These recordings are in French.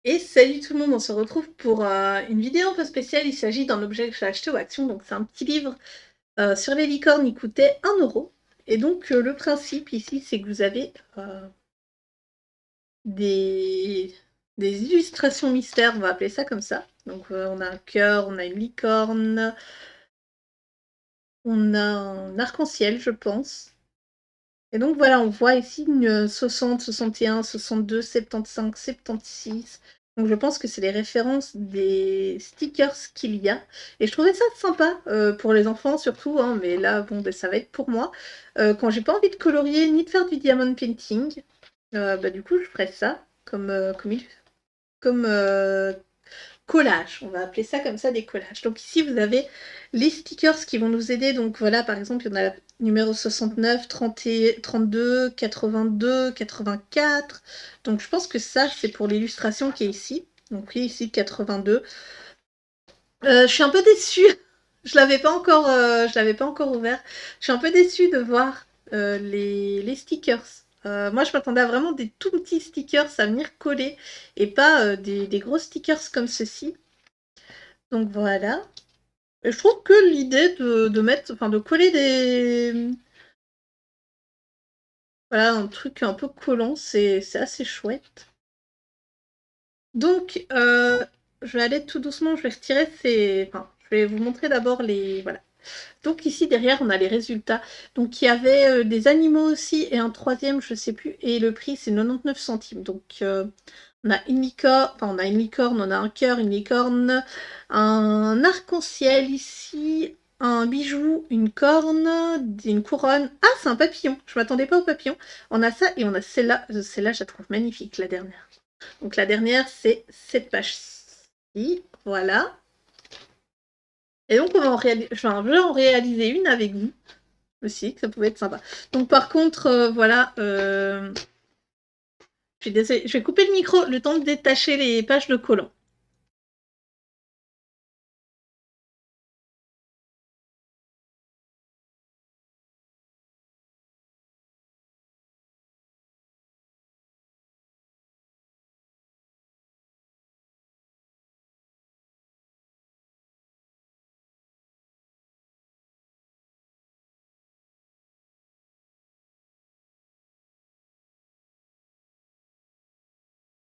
Et salut tout le monde, on se retrouve pour une vidéo un peu spéciale. Il s'agit d'un objet que j'ai acheté au Action, donc c'est un petit livre sur les licornes, il coûtait 1 €. Et donc le principe ici, c'est que vous avez des... des illustrations mystères, on va appeler ça comme ça. Donc on a un cœur, on a une licorne, on a un arc-en-ciel, je pense. Et donc voilà, on voit ici une 60, 61, 62, 75, 76. Donc je pense que c'est les références des stickers qu'il y a. Et je trouvais ça sympa, pour les enfants surtout, hein, mais là, bon, ben, ça va être pour moi. Quand j'ai pas envie de colorier ni de faire du diamond painting, bah, du coup, je ferais ça comme collage, on va appeler ça comme ça, des collages. Donc ici, vous avez les stickers qui vont nous aider. Donc voilà, par exemple, il y en a numéro 69, 30 32, 82, 84. Donc je pense que ça, c'est pour l'illustration qui est ici. Donc oui, ici, 82. Je suis un peu déçue. Je l'avais pas encore ouvert. Je suis un peu déçue de voir les stickers. Moi, je m'attendais à vraiment des tout petits stickers à venir coller et pas des gros stickers comme ceci. Donc voilà. Et je trouve que l'idée de mettre, enfin de coller des, voilà, un truc un peu collant, c'est assez chouette. Donc, je vais aller tout doucement, je vais retirer ces, enfin, je vais vous montrer d'abord les, voilà. Donc ici derrière, on a les résultats. Donc il y avait des animaux aussi et un troisième, je sais plus, et le prix c'est 99 centimes. Donc on a une licorne, enfin on a une licorne, on a un cœur, une licorne, un arc-en-ciel ici, un bijou, une corne, une couronne. Ah, c'est un papillon. Je m'attendais pas au papillon. On a ça et on a celle-là. Celle-là, je la trouve magnifique, la dernière. Donc la dernière, c'est cette page-ci. Voilà. Et donc on va enfin, je vais en réaliser une avec vous aussi, que ça pouvait être sympa. Donc par contre, voilà, je suis désolée, je vais couper le micro le temps de détacher les pages de collants.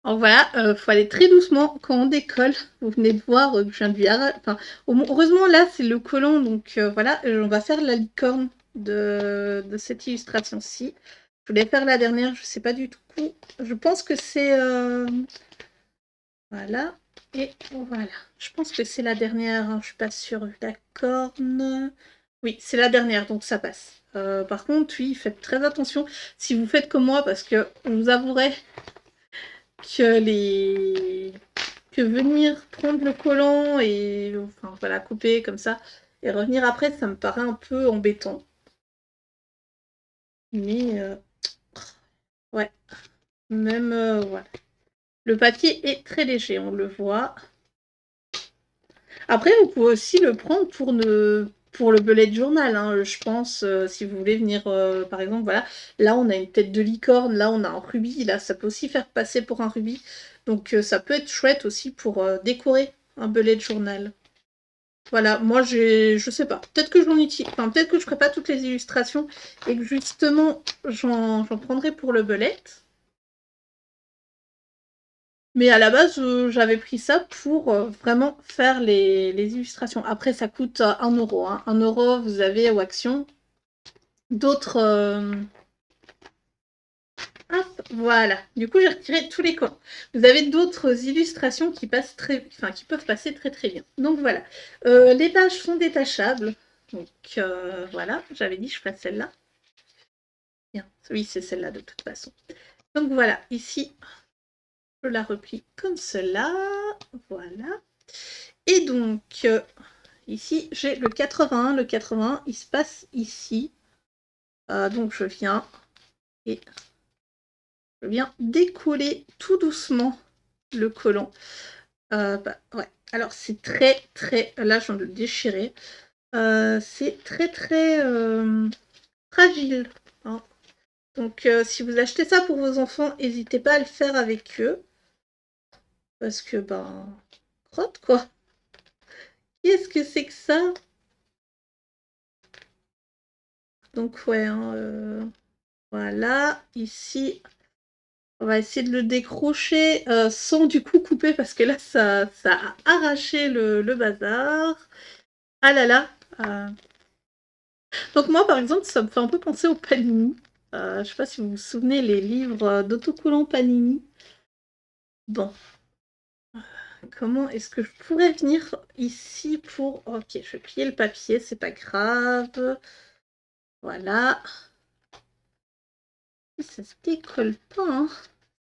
Alors voilà, faut aller très doucement quand on décolle. Vous venez de voir que je viens de lui enfin, heureusement là c'est le collant, donc voilà, on va faire la licorne de cette illustration-ci. Je voulais faire la dernière, je sais pas du tout. Je pense que c'est voilà. Et voilà. Je pense que c'est la dernière, hein, je suis pas sûre. La corne. Oui, c'est la dernière, donc ça passe. Par contre, oui, faites très attention si vous faites comme moi, parce que je vous avouerai que que venir prendre le collant et enfin voilà, couper comme ça et revenir après, ça me paraît un peu embêtant. Mais ouais, même voilà. Le papier est très léger, on le voit. Après, vous pouvez aussi le prendre pour le bullet journal, hein, je pense, si vous voulez venir, par exemple, voilà, là on a une tête de licorne, là on a un rubis, là ça peut aussi faire passer pour un rubis, donc ça peut être chouette aussi pour décorer un bullet journal. Voilà, moi je sais pas, peut-être que j'en utilise, enfin peut-être que je ferai pas toutes les illustrations et que justement j'en prendrai pour le bullet. Mais à la base, j'avais pris ça pour vraiment faire les illustrations. Après, ça coûte 1 €. Hein. 1 €, vous avez au Action d'autres. Hop, voilà. Du coup, j'ai retiré tous les collants. Vous avez d'autres illustrations qui passent enfin, qui peuvent passer très très bien. Donc voilà. Les pages sont détachables. Donc voilà, j'avais dit je ferais celle-là. Bien. Oui, c'est celle-là de toute façon. Donc voilà, ici, je la replie comme cela. Voilà. Et donc, ici, j'ai le 81. Le 81, il se passe ici. Donc, et je viens décoller tout doucement le collant. Bah, ouais. Alors, c'est très, très... Là, je viens de le déchirer. C'est très, très fragile. Hein. Donc, si vous achetez ça pour vos enfants, n'hésitez pas à le faire avec eux. Parce que, ben, crotte, quoi. Qu'est-ce que c'est que ça? Donc, ouais, hein, voilà. Ici, on va essayer de le décrocher sans du coup couper parce que là, ça a arraché le bazar. Ah là là. Donc moi, par exemple, ça me fait un peu penser au Panini. Je sais pas si vous vous souvenez, les livres d'autocollants Panini. Bon, comment est-ce que je pourrais venir ici pour... Ok, je vais plier le papier, c'est pas grave. Voilà. Ça se décolle pas, hein.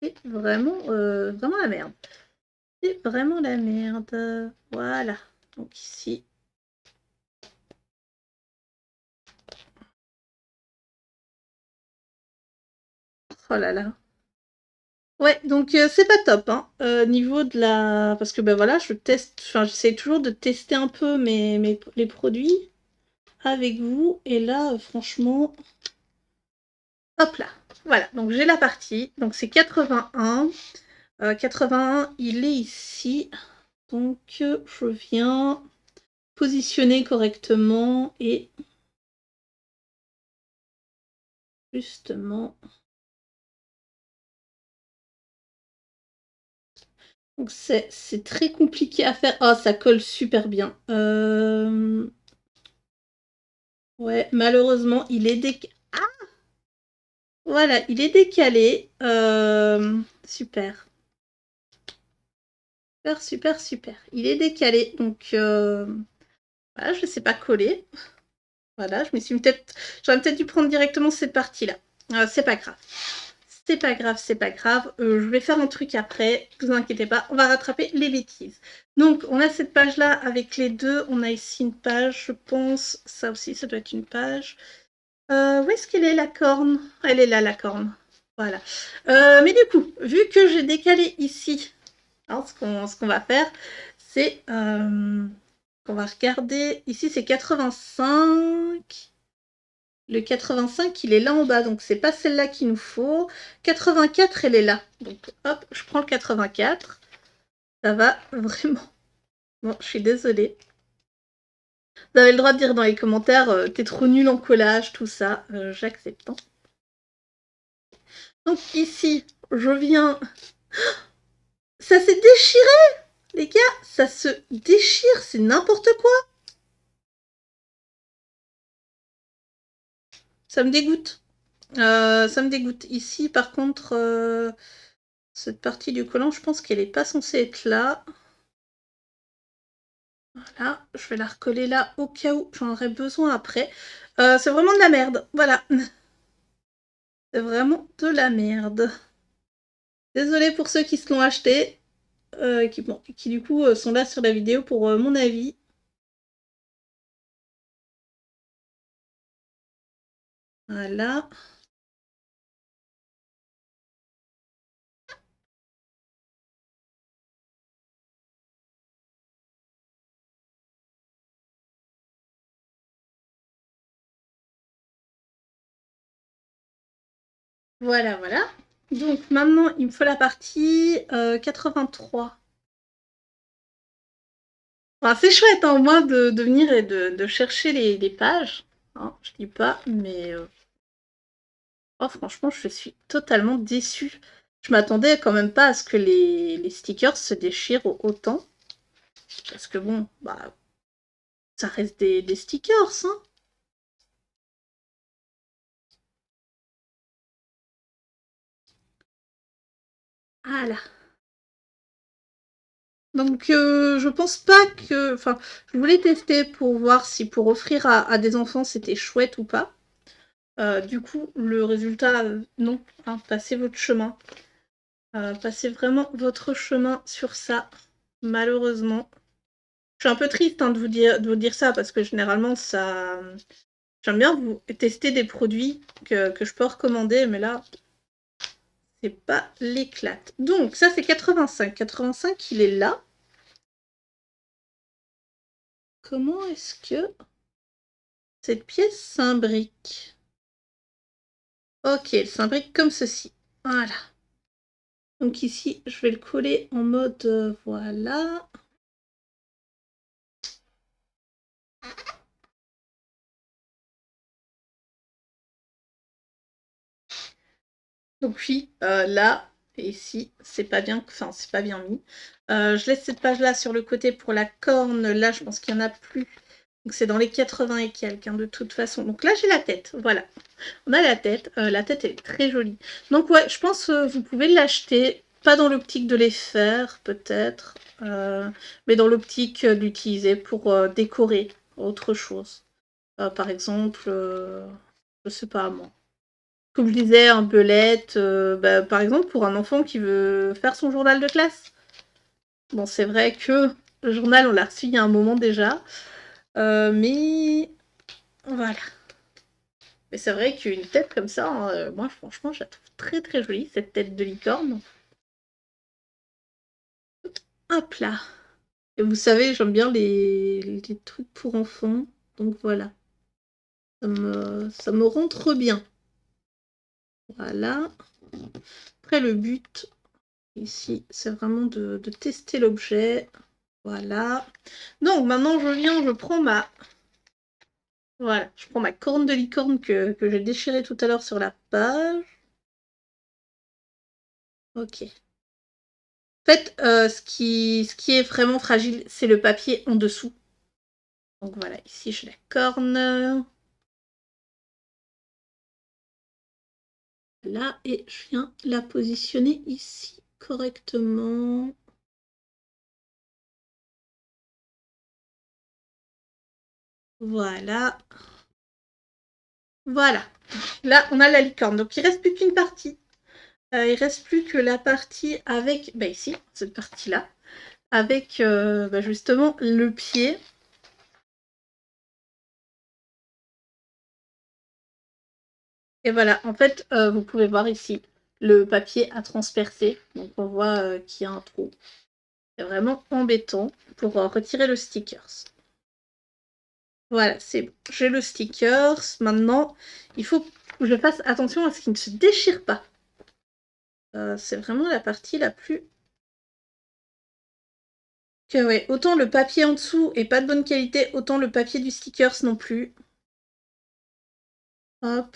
C'est vraiment la merde. C'est vraiment la merde. Voilà. Donc ici. Oh là là. Ouais, donc c'est pas top, hein. Niveau de la... Parce que ben voilà, je teste... Enfin, j'essaie toujours de tester un peu les produits avec vous. Et là, franchement... Hop là. Voilà, donc j'ai la partie. Donc c'est 81. 81, il est ici. Donc je viens positionner correctement et justement... Donc c'est très compliqué à faire. Ah, ça colle super bien. Ouais, malheureusement, il est décalé. Voilà, il est décalé. Super. Super, super, super. Il est décalé. Donc, voilà, je ne sais pas coller. Voilà, j'aurais peut-être dû prendre directement cette partie-là. C'est pas grave. C'est pas grave, c'est pas grave. Je vais faire un truc après. Ne vous inquiétez pas, on va rattraper les bêtises. Donc, on a cette page-là avec les deux. On a ici une page, je pense. Ça aussi, ça doit être une page. Où est-ce qu'elle est, la corne? Elle est là, la corne. Voilà. Mais du coup, vu que j'ai décalé ici, hein, ce qu'on va faire, c'est qu'on va regarder. Ici, c'est 85. Le 85, il est là en bas, donc c'est pas celle-là qu'il nous faut. 84, elle est là. Donc hop, je prends le 84. Ça va vraiment. Bon, je suis désolée. Vous avez le droit de dire dans les commentaires, t'es trop nul en collage, tout ça. J'accepte. Hein. Donc ici, je viens... Ça s'est déchiré, les gars. Ça se déchire, c'est n'importe quoi. Ça me dégoûte. Ça me dégoûte. Ici, par contre, cette partie du collant, je pense qu'elle n'est pas censée être là. Voilà, je vais la recoller là au cas où j'en aurai besoin après. C'est vraiment de la merde. Voilà. C'est vraiment de la merde. Désolée pour ceux qui se l'ont acheté. Qui du coup sont là sur la vidéo pour mon avis. Voilà. Voilà, voilà. Donc maintenant, il me faut la partie 83. Enfin, c'est chouette, hein, au moins de venir et de chercher les pages. Hein, je dis pas, mais oh, franchement, je suis totalement déçue. Je m'attendais quand même pas à ce que les stickers se déchirent autant. Parce que bon, bah, ça reste des stickers, hein. Voilà. Donc, je pense pas que... Enfin, je voulais tester pour voir si pour offrir à des enfants, c'était chouette ou pas. Du coup, le résultat, non. Hein, passez votre chemin. Passez vraiment votre chemin sur ça, malheureusement. Je suis un peu triste hein, de vous dire ça, parce que généralement, ça... J'aime bien vous tester des produits que je peux recommander, mais là, c'est pas l'éclate. Donc, ça, c'est 85. 85, il est là. Comment est-ce que cette pièce s'imbrique? Ok, elle s'imbrique comme ceci. Voilà. Donc ici, je vais le coller en mode voilà. Donc oui, là et ici, c'est pas bien, enfin c'est pas bien mis. Je laisse cette page-là sur le côté pour la corne. Là, je pense qu'il y en a plus. Donc c'est dans les 80 et quelques, hein, de toute façon. Donc là, j'ai la tête, voilà. On a la tête est très jolie. Donc ouais, je pense que vous pouvez l'acheter, pas dans l'optique de les faire, peut-être, mais dans l'optique d'utiliser pour décorer autre chose. Par exemple, je sais pas moi. Comme je disais, un belette, bah, par exemple, pour un enfant qui veut faire son journal de classe. Bon, c'est vrai que le journal, on l'a reçu il y a un moment déjà, mais voilà. Mais c'est vrai qu'une tête comme ça, hein, moi franchement, je la trouve très très jolie, cette tête de licorne. Hop là. Et vous savez, j'aime bien les trucs pour enfants, donc voilà. Ça me rend trop bien. Voilà. Après, le but, ici, c'est vraiment de tester l'objet. Voilà. Donc, maintenant, je prends ma... Voilà, je prends ma corne de licorne que j'ai déchirée tout à l'heure sur la page. Ok. En fait, ce qui est vraiment fragile, c'est le papier en dessous. Donc voilà, ici, j'ai la corne. Là, et je viens la positionner ici correctement. Voilà. Voilà. Là, on a la licorne. Donc, il ne reste plus qu'une partie. Il reste plus que la partie avec... Bah ici, cette partie-là. Avec, bah, justement, le pied. Et voilà. En fait, vous pouvez voir ici, le papier a transpercé. Donc, on voit qu'il y a un trou. C'est vraiment embêtant pour retirer le stickers. Voilà, c'est bon. J'ai le stickers. Maintenant, il faut que je fasse attention à ce qu'il ne se déchire pas. C'est vraiment la partie la plus... Que ouais, autant le papier en dessous est pas de bonne qualité, autant le papier du stickers non plus. Hop.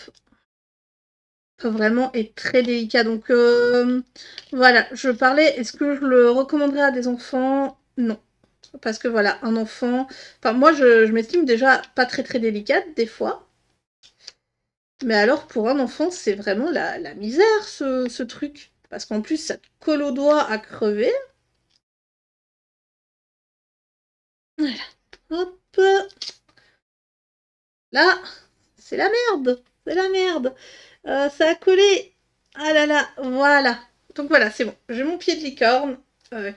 Vraiment est très délicat. Donc voilà, je parlais, est-ce que je le recommanderais à des enfants? Non. Parce que voilà, un enfant... Enfin, moi, je m'estime déjà pas très très délicate, des fois. Mais alors, pour un enfant, c'est vraiment la misère, ce truc. Parce qu'en plus, ça te colle au doigt à crever. Voilà. Hop. Là, c'est la merde. C'est la merde. Ça a collé. Ah là là, voilà. Donc voilà, c'est bon. J'ai mon pied de licorne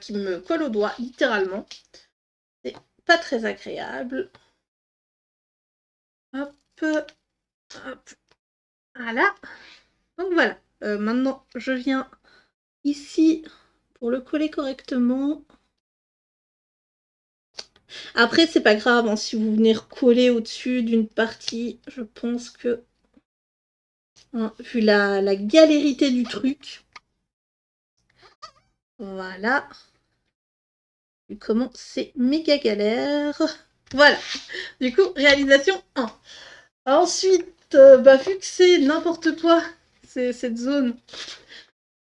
qui me colle au doigt, littéralement. C'est pas très agréable. Hop. Hop. Voilà. Donc voilà. Maintenant, je viens ici pour le coller correctement. Après, c'est pas grave, hein, si vous venez recoller au-dessus d'une partie, je pense que, hein, vu la galérité du truc, voilà. Vu comment c'est méga galère. Voilà. Du coup, réalisation 1. Ensuite, bah, vu que c'est n'importe quoi, cette zone,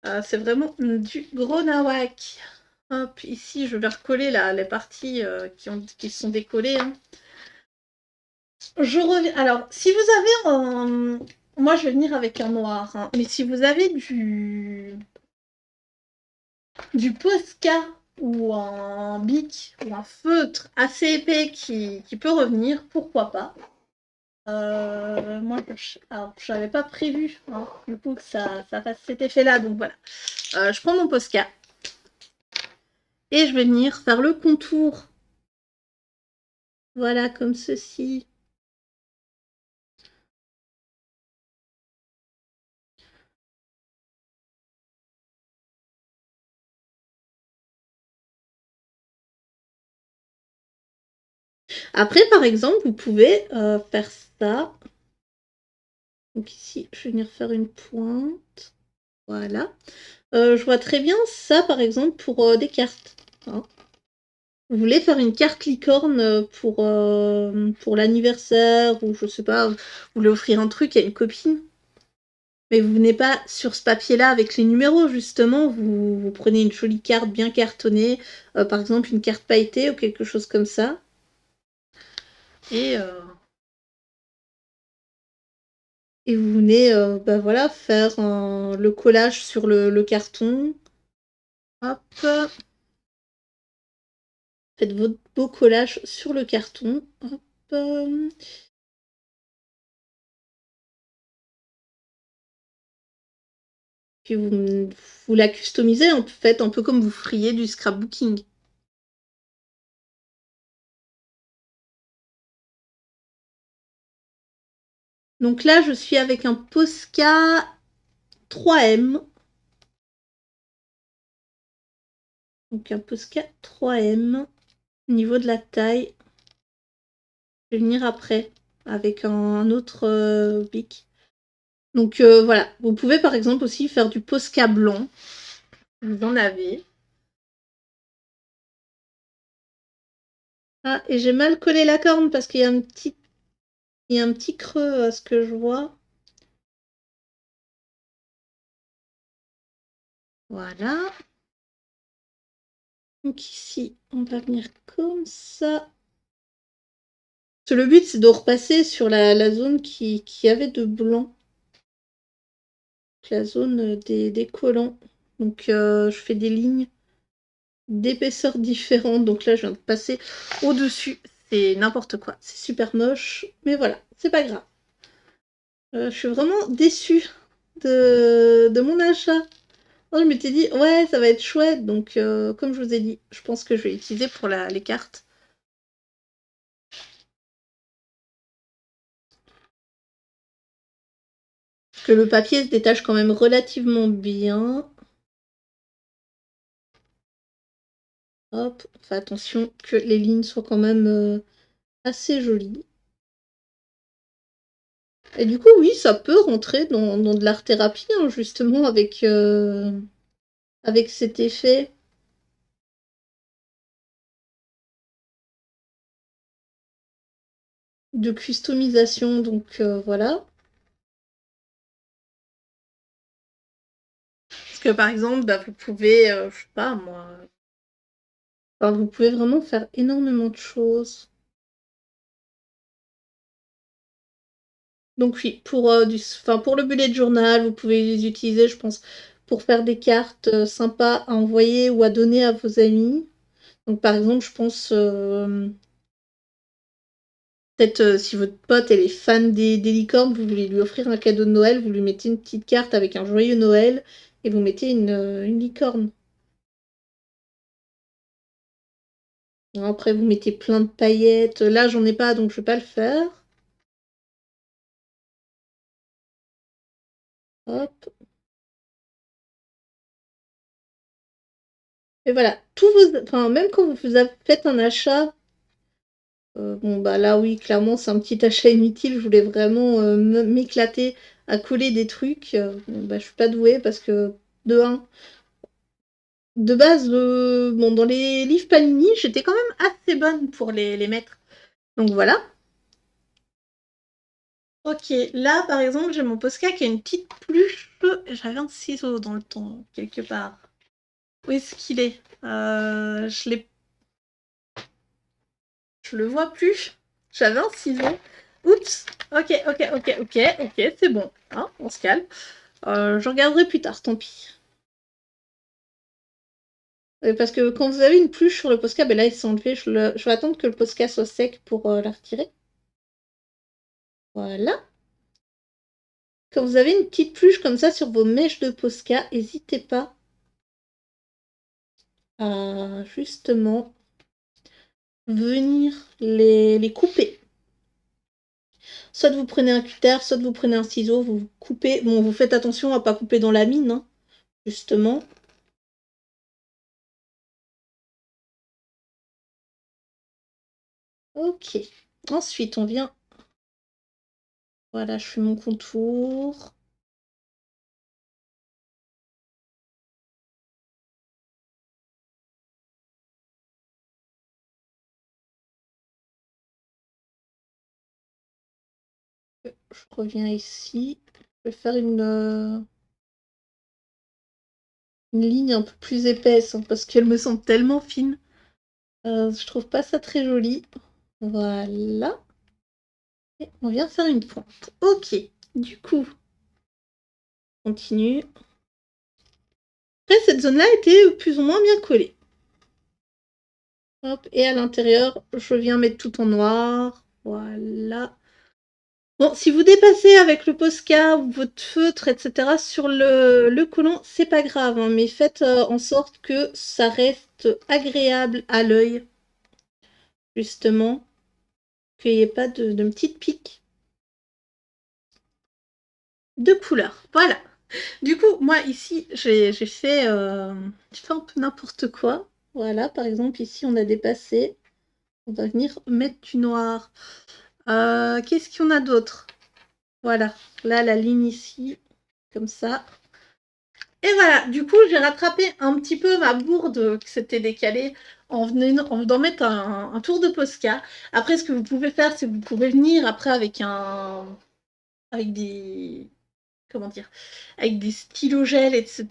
c'est vraiment du gros nawak. Hop, ici, je vais recoller les parties qui sont décollées. Hein. Je reviens. Alors, si vous avez un... Moi, je vais venir avec un noir. Hein. Mais si vous avez du Posca ou un bic ou un feutre assez épais qui peut revenir, pourquoi pas. Moi, je n'avais pas prévu hein, du coup que ça fasse cet effet-là. Donc voilà. Je prends mon Posca et je vais venir faire le contour. Voilà, comme ceci. Après, par exemple, vous pouvez faire ça. Donc ici, je vais venir faire une pointe. Voilà. Je vois très bien ça, par exemple, pour des cartes. Hein. Vous voulez faire une carte licorne pour l'anniversaire, ou je sais pas, vous voulez offrir un truc à une copine. Mais vous venez pas sur ce papier-là avec les numéros, justement. Vous prenez une jolie carte bien cartonnée, par exemple une carte pailletée ou quelque chose comme ça. Et, euh, et vous venez bah voilà, faire le collage sur le carton. Hop. Faites votre beau collage sur le carton. Hop. Puis vous la customisez en fait un peu comme vous feriez du scrapbooking. Donc là, je suis avec un Posca 3M. Donc un Posca 3M. Au niveau de la taille, je vais venir après avec un autre bic. Donc voilà, vous pouvez par exemple aussi faire du Posca blanc. Vous en avez. Ah, et j'ai mal collé la corne parce qu'il y a il y a un petit creux à ce que je vois. Voilà. Donc ici, on va venir comme ça. Parce que le but, c'est de repasser sur la zone qui avait de blanc. La zone des collants. Donc je fais des lignes d'épaisseur différentes. Donc là, je viens de passer au-dessus. C'est n'importe quoi. C'est super moche. Mais voilà, c'est pas grave. Je suis vraiment déçue de mon achat. Oh, je m'étais dit, ouais, ça va être chouette. Donc, comme je vous ai dit, je pense que je vais l'utiliser pour les cartes. Parce que le papier se détache quand même relativement bien. Hop, on fait attention que les lignes soient quand même assez jolies. Et du coup, oui, ça peut rentrer dans de l'art-thérapie, hein, justement, avec cet effet de customisation. Donc voilà. Parce que par exemple, bah, vous pouvez, je sais pas moi, enfin, vous pouvez vraiment faire énormément de choses. Donc oui, pour le bullet journal, vous pouvez les utiliser, je pense, pour faire des cartes sympas à envoyer ou à donner à vos amis. Donc par exemple, je pense peut-être si votre pote elle est fan des licornes, vous voulez lui offrir un cadeau de Noël, vous lui mettez une petite carte avec un joyeux Noël et vous mettez une licorne. Après, vous mettez plein de paillettes. Là, j'en ai pas, donc je vais pas le faire. Hop. Et voilà, enfin, même quand vous faites un achat, bon bah là oui, clairement c'est un petit achat inutile. Je voulais vraiment m'éclater à coller des trucs. Bon, bah, je suis pas douée parce que de un, de base, bon, dans les livres Panini, j'étais quand même assez bonne pour les mettre. Donc voilà. Ok, là par exemple, j'ai mon Posca qui a une petite pluche. J'avais un ciseau dans le temps, quelque part. Où est-ce qu'il est, je le vois plus. J'avais un ciseau. Oups. Ok, ok, ok, ok, ok, c'est bon. Hein, on se calme. Je regarderai plus tard, tant pis. Parce que quand vous avez une pluche sur le Posca, ben là il s'est enlevé. Je vais attendre que le Posca soit sec pour la retirer. Voilà. Quand vous avez une petite pluche comme ça sur vos mèches de Posca, n'hésitez pas à justement venir les couper. Soit vous prenez un cutter, soit vous prenez un ciseau, vous coupez. Bon, vous faites attention à pas couper dans la mine, hein, justement. Ok. Ensuite, on vient. Voilà, je fais mon contour. je reviens ici. Je vais faire une ligne un peu plus épaisse, hein, parce qu'elle me semble tellement fine. Je trouve pas ça très joli. Voilà. Et on vient faire une pointe. Ok, du coup, on continue. Après, cette zone-là était plus ou moins bien collée. Hop, et à l'intérieur, je viens mettre tout en noir. Voilà. Bon, si vous dépassez avec le Posca ou votre feutre, etc., sur le collant, c'est pas grave, hein, mais faites en sorte que ça reste agréable à l'œil, justement, qu'il n'y ait pas de petites piques de couleur. Voilà. Du coup, moi, ici, j'ai fait un peu n'importe quoi. Voilà, par exemple, ici, on a dépassé. On va venir mettre du noir. Qu'est-ce qu'on a d'autre? Voilà, là, la ligne ici, comme ça. Et voilà, du coup, j'ai rattrapé un petit peu ma bourde qui s'était décalée en venant mettre un tour de Posca. Après, ce que vous pouvez faire, c'est que vous pouvez venir après avec des... Comment dire? Avec des stylos gel, etc.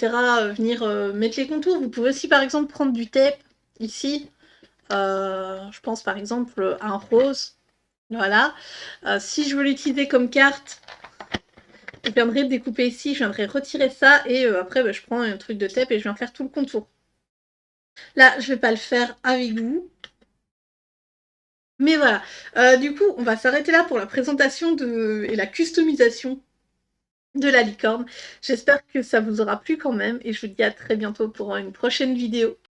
Venir mettre les contours. Vous pouvez aussi, par exemple, prendre du tape, ici. Je pense, par exemple, à un rose. Voilà. Si je veux l'utiliser comme carte, je viendrai découper ici, je viendrai retirer ça et après bah, je prends un truc de tape et je viens faire tout le contour. Là, je vais pas le faire avec vous. Mais voilà. Du coup, on va s'arrêter là pour la présentation et la customisation de la licorne. J'espère que ça vous aura plu quand même et je vous dis à très bientôt pour une prochaine vidéo.